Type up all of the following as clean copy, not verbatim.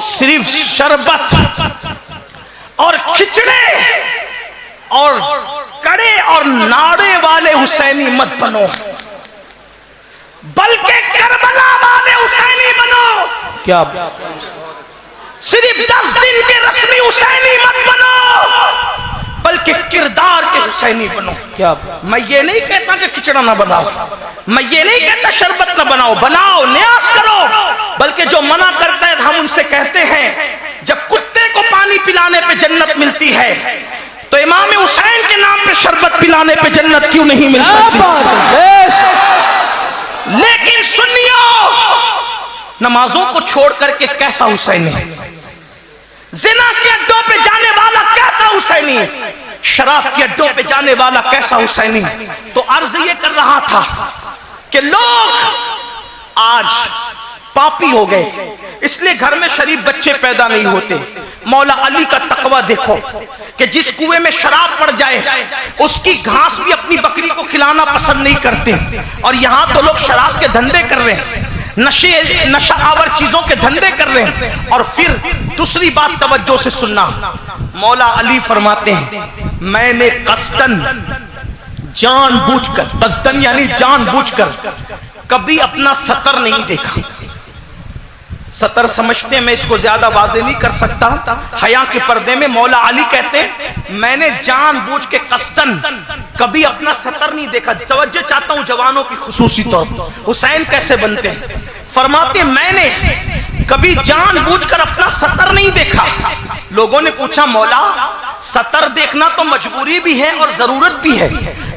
صرف شربت اور کھچڑے اور کڑے اور ناڑے والے حسینی مت بنو، بلکہ کربلا والے حسینی بنو۔ کیا صرف 10 دن کے رسمی حسینی مت بنو، بلکہ کردار کے حسینی بنو۔ کیا میں یہ نہیں کہتا کہ کھچڑا نہ بناؤ، میں یہ نہیں کہتا شربت نہ بناؤ، بناؤ، نیاز کرو، بلکہ جو منع کرتا ہے ہم ان سے کہتے ہیں جب کتے کو پانی پلانے پہ جنت ملتی ہے تو امام حسین کے نام پہ شربت پلانے پہ جنت کیوں نہیں مل سکتی؟ لیکن سنیو، نمازوں کو چھوڑ کر کے کیسا حسینی، زنا کے اڈوں پہ جانے والا کیسا حسینی، شراب کے اڈوں پہ جانے والا کیسا حسینی۔ تو عرض یہ کر رہا تھا کہ لوگ آج پاپی ہو گئے، اس لیے گھر میں شریف بچے پیدا نہیں ہوتے۔ مولا علی کا تقوی دیکھو کہ جس کنویں میں شراب پڑ جائے اس کی گھاس بھی اپنی بکری کو کھلانا پسند نہیں کرتے، اور یہاں تو لوگ شراب کے دھندے کر رہے ہیں، نشہ آور چیزوں کے دھندے کر رہے ہیں۔ اور پھر دوسری بات توجہ سے سننا، مولا علی فرماتے ہیں میں نے قصدن، جان بوجھ کر، قصدن یعنی جان بوجھ کر کبھی اپنا سطر نہیں دیکھا۔ سطر سمجھتے ہیں، میں اس کو زیادہ واضح نہیں کر سکتا، حیا کے پردے میں مولا علی کہتے ہیں میں نے جان بوجھ کے قصدن کبھی اپنا سطر نہیں دیکھا۔ توجہ چاہتا ہوں جوانوں کی خصوصی طور پر، حسین کیسے بنتے ہیں؟ فرماتے ہیں میں نے کبھی جان بوجھ کر اپنا سطر نہیں دیکھا۔ لوگوں نے پوچھا مولا سطر دیکھنا تو مجبوری بھی ہے اور ضرورت بھی ہے،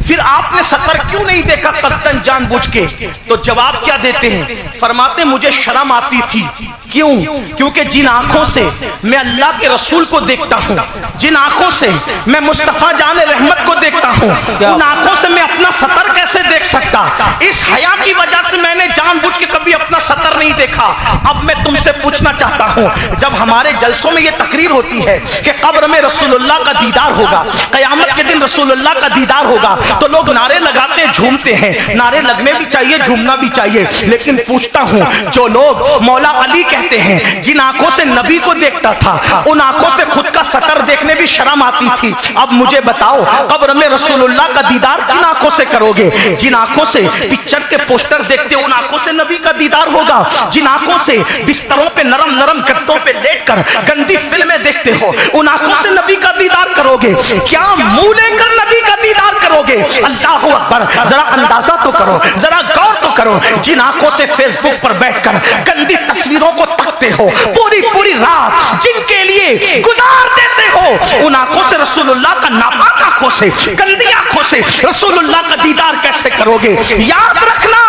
پھر آپ نے سطر کیوں نہیں دیکھا قصدن جان بوجھ کے؟ تو جواب کیا دیتے ہیں؟ فرماتے مجھے شرم آتی تھی۔ کیوں؟ کیونکہ جن آنکھوں سے میں اللہ کے رسول کو دیکھتا ہوں، جن آنکھوں سے میں مصطفیٰ جان رحمت کو دیکھتا ہوں، ان آنکھوں سے میں اپنا سطر کیسے دیکھ سکتا؟ اس حیا کی وجہ سے میں نے جان بوجھ کے کبھی اپنا سطر نہیں دیکھا۔ اب میں تم سے پوچھنا چاہتا ہوں، جب ہمارے جلسوں میں یہ تقریر ہوتی ہے کہ قبر میں رسول اللہ کا دیدار ہوگا، قیامت کے دن رسول اللہ کا دیدار ہوگا، تو لوگ نعرے لگاتے جھومتے ہیں، نعرے لگنے بھی چاہیے، جھومنا بھی چاہیے، لیکن پوچھتا ہوں جو لوگ مولا علی کہتے ہیں جن آنکھوں سے نبی کو دیکھتا تھا ان آنکھوں سے خود کا سطر دیکھنے بھی شرم آتی تھی، اب مجھے بتاؤ قبر میں رسول اللہ کا دیدار کن آنکھوں سے کرو گے؟ جن آنکھوں سے پکچر کے پوسٹر دیکھتے ان آنکھوں سے نبی کا دیدار ہوگا، جن آنکھوں سے بستروں پہ نرم نرم گدوں پہ لیٹ کر گندی فلمیں دیکھتے ہو ان آنکھوں سے نبی کا دیدار کرو گے؟ کیا منہ لے کر نبی کا دیدار کرو گے؟ اللہ اکبر، ذرا اندازہ تو کرو، ذرا غور تو کرو، جن آنکھوں سے فیس بک پر بیٹھ کر گندی تصویروں کو تکتے ہو پوری پوری رات، جن کے لیے گزار دیتے ہو، ان آنکھوں سے رسول اللہ کا ناپاک آنکھوں سے گندی آنکھوں سے رسول اللہ کا دیدار کیسے کرو گے؟ یاد رکھنا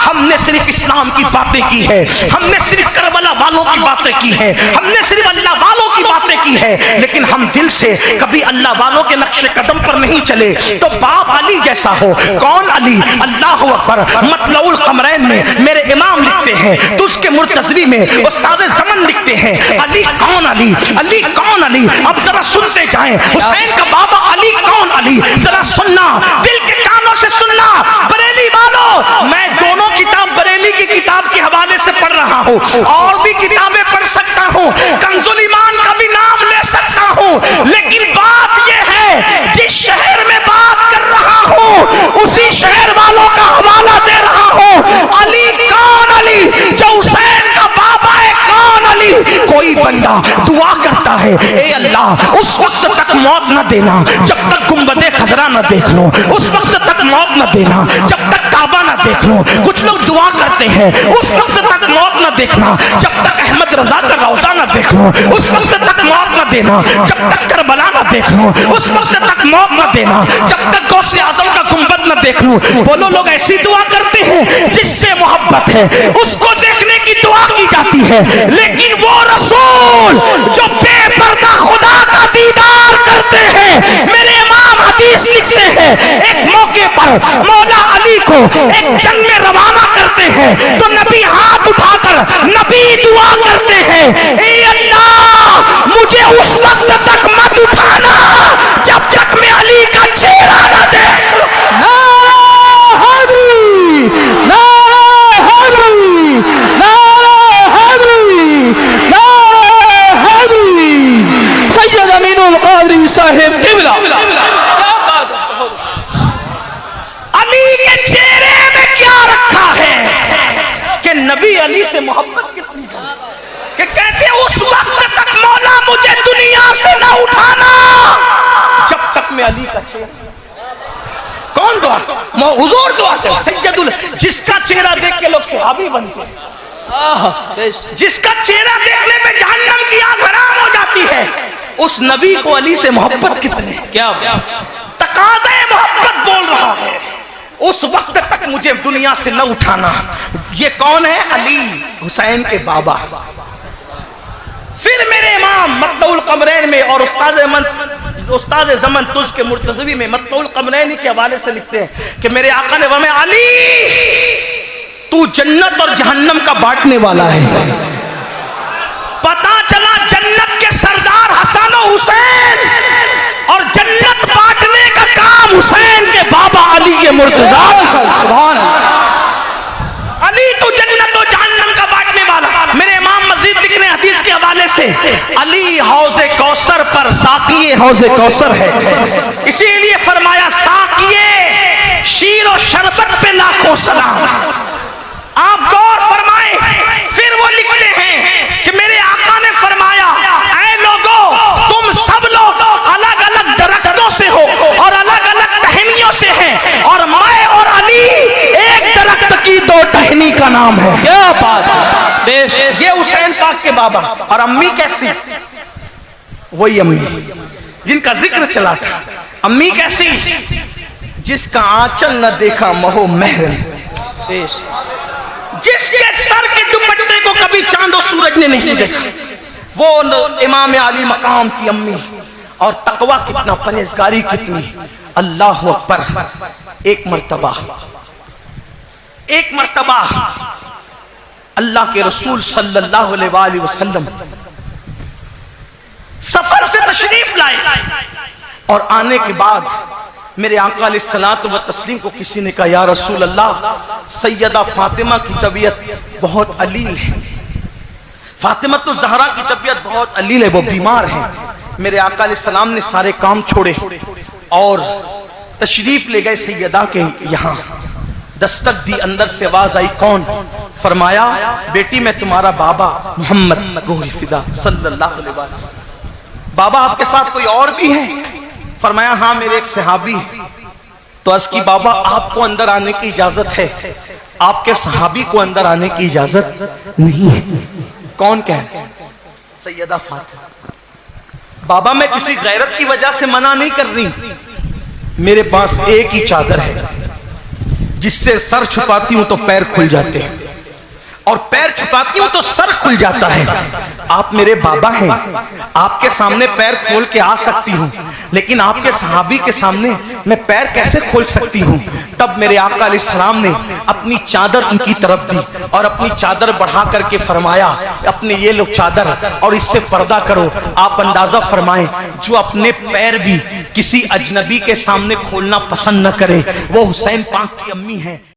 ہم نے صرف اسلام کی باتیں کی ہے، ہم نے صرف کربلا والوں کی باتیں کی ہے، ہم نے صرف اللہ والوں کی باتیں کی ہے، لیکن ہم دل سے کبھی اللہ والوں کے نقش قدم پر نہیں چلے۔ تو باپ علی جیسا ہو، کون علی؟ اللہ اکبر، مطلع القمرین میں میرے امام لکھتے ہیں، تو اس کے مرتضوی میں استاد زمن لکھتے ہیں علی کون علی، علی کون علی؟ اب ذرا سنتے جائیں، حسین کا بابا علی کون علی؟ ذرا سننا، دل کے کانوں سے سننا۔ بریلی والوں، میں دونوں کتاب بریلی کی کتاب کے حوالے سے پڑھ رہا ہوں، اور بھی کتابیں پڑھ سکتا ہوں، کنز الایمان کا بھی نام لے سکتا ہوں، لیکن بات یہ ہے جس شہر میں بات کر رہا ہوں اسی شہر والوں کا حوالہ دے رہا ہوں۔ علی کون علی؟ جو حسین کا بابا ہے، کون علی؟ کوئی بندہ دعا کرتا ہے اے اللہ اس وقت تک موت نہ دینا جب تک گنبد خضرا نہ دیکھ لوں، اس وقت تک موت نہ دینا جب تک کعبہ نہ دیکھ لوں۔ کچھ لوگ دعا کرتے ہیں اس وقت تک موت نہ دیکھنا جب تک احمد رضا کا روضہ نہ دیکھ لوں، اس وقت تک موت نہ دینا جب تک کربلا نہ دیکھ لوں، اس وقت تک موت نہ دینا جب تک غوث اعظم کا گنبد نہ دیکھ لوں۔ بولو لوگ ایسی دعا کرتے ہیں جس سے محبت ہے اس کو دیکھنے کی دعا کی جاتی ہے، لیکن وہ رسول جو بے پردہ خدا کا دیدار کرتے ہیں، میرے امام حدیث لکھتے ہیں ایک موقع پر مولا علی کو ایک جنگ میں روانہ کرتے ہیں تو نبی ہاتھ اٹھا کر نبی دعا کرتے ہیں اے اللہ مجھے اس وقت تک مت اٹھانا جب تک میں علی کا چہرہ نہ دیکھ لوں۔ نعرہ حیدری، نعرہ حیدری، نعرہ حیدری، نعرہ صاحب قبلہ. علی کے چہرے میں کیا رکھا ہے کہ نبی علی سے محبت کتنی ہے کہ کہتے ہیں اس وقت تک مولا مجھے دنیا سے نہ اٹھانا جب تک میں علی کا چہرہ. کون دعا؟ حضور دعا کرتے سید جس کا چہرہ دیکھ کے لوگ صحابی بنتے ہیں، جس کا چہرہ دیکھنے پہ جہنم کی آگ حرام ہو جاتی ہے، اس نبی کو علی سے محبت کتنے. کیا تقاضے محبت بول رہا ہے اس وقت تک مجھے دنیا سے نہ اٹھانا. یہ کون ہے؟ علی حسین کے بابا. پھر میرے امام مطلع القمرین میں اور استاد زمن تج کے مرتضوی میں مطلع القمرین کے حوالے سے لکھتے ہیں کہ میرے آقا نے فرمایا علی تو جنت اور جہنم کا بانٹنے والا ہے. پتا چلا جنت کے سردار حسن و حسین اور جنت بانٹنے کا کام حسین کے بابا علی کے مرتضی. سبحان اللہ. علی تو جنت و جہنم کا بانٹنے والا. میرے امام مزید لکھنے حدیث کے حوالے سے علی حوض کوثر پر ساقی حوض کوثر ہے، اسی لیے فرمایا ساقیے شیر و شربت پہ لاکھوں سلام. آپ غور فرمائیں. پھر وہ لکھتے ہیں کہ میرے آقا نے فرمایا اے لوگوں تم سب لوگ الگ الگ درختوں سے ہو اور الگ الگ ٹہنیوں سے ہیں اور میں اور علی ایک درخت کی دو ٹہنی کا نام ہے. کیا بات ہے. یہ حسین پاک کے بابا. اور امی کیسی؟ وہی امی جن کا ذکر چلا تھا. امی کیسی؟ جس کا آنچل نہ دیکھا مہو محرم، جس کے سر کے دوپٹے کو کبھی چاند و سورج نے نہیں دیکھا، وہ امام علی مقام کی امی. اور تقوی کتنا، پرہیزگاری کتنی. اللہ اکبر. ایک مرتبہ اللہ کے رسول صلی اللہ علیہ وآلہ وسلم سفر سے تشریف لائے اور آنے کے بعد میرے آقا علیہ الصلوۃ والتسلیم کو کسی نے کہا یا رسول اللہ سیدہ فاطمہ کی طبیعت بہت علیل ہے. فاطمہ تو زہرا کی طبیعت بہت علیل ہے، وہ بیمار ہے. میرے آقا علیہ السلام نے سارے کام چھوڑے اور تشریف لے گئے سیدہ کے یہاں. دستک دی، اندر سے آواز آئی کون؟ فرمایا بیٹی میں تمہارا بابا محمد روح الفدا صلی اللہ علیہ وسلم. بابا آپ کے ساتھ کوئی اور بھی ہے؟ فرمایا ہاں میرے ایک صحابی. تو عرض کی بابا آپ کو اندر آنے کی اجازت ہے، آپ کے صحابی کو اندر آنے کی اجازت نہیں ہے. کون کہہ؟ سیدہ فاطمہ. بابا میں کسی غیرت کی وجہ سے منع نہیں کر رہی، میرے پاس ایک ہی چادر ہے جس سے سر چھپاتی ہوں تو پیر کھل جاتے ہیں اور پیر چھپاتی ہوں تو سر کھل جاتا ہے. آپ میرے بابا ہیں، آپ کے سامنے پیر کھول کے آ سکتی ہوں، لیکن آپ کے صحابی کے سامنے میں پیر کیسے کھول سکتی ہوں؟ تب میرے آقا علیہ السلام نے اپنی چادر ان کی طرف دی اور اپنی چادر بڑھا کر کے فرمایا اپنے یہ لو چادر اور اس سے پردہ کرو. آپ اندازہ فرمائیں جو اپنے پیر بھی کسی اجنبی کے سامنے کھولنا پسند نہ کرے وہ حسین پاک کی امی ہے.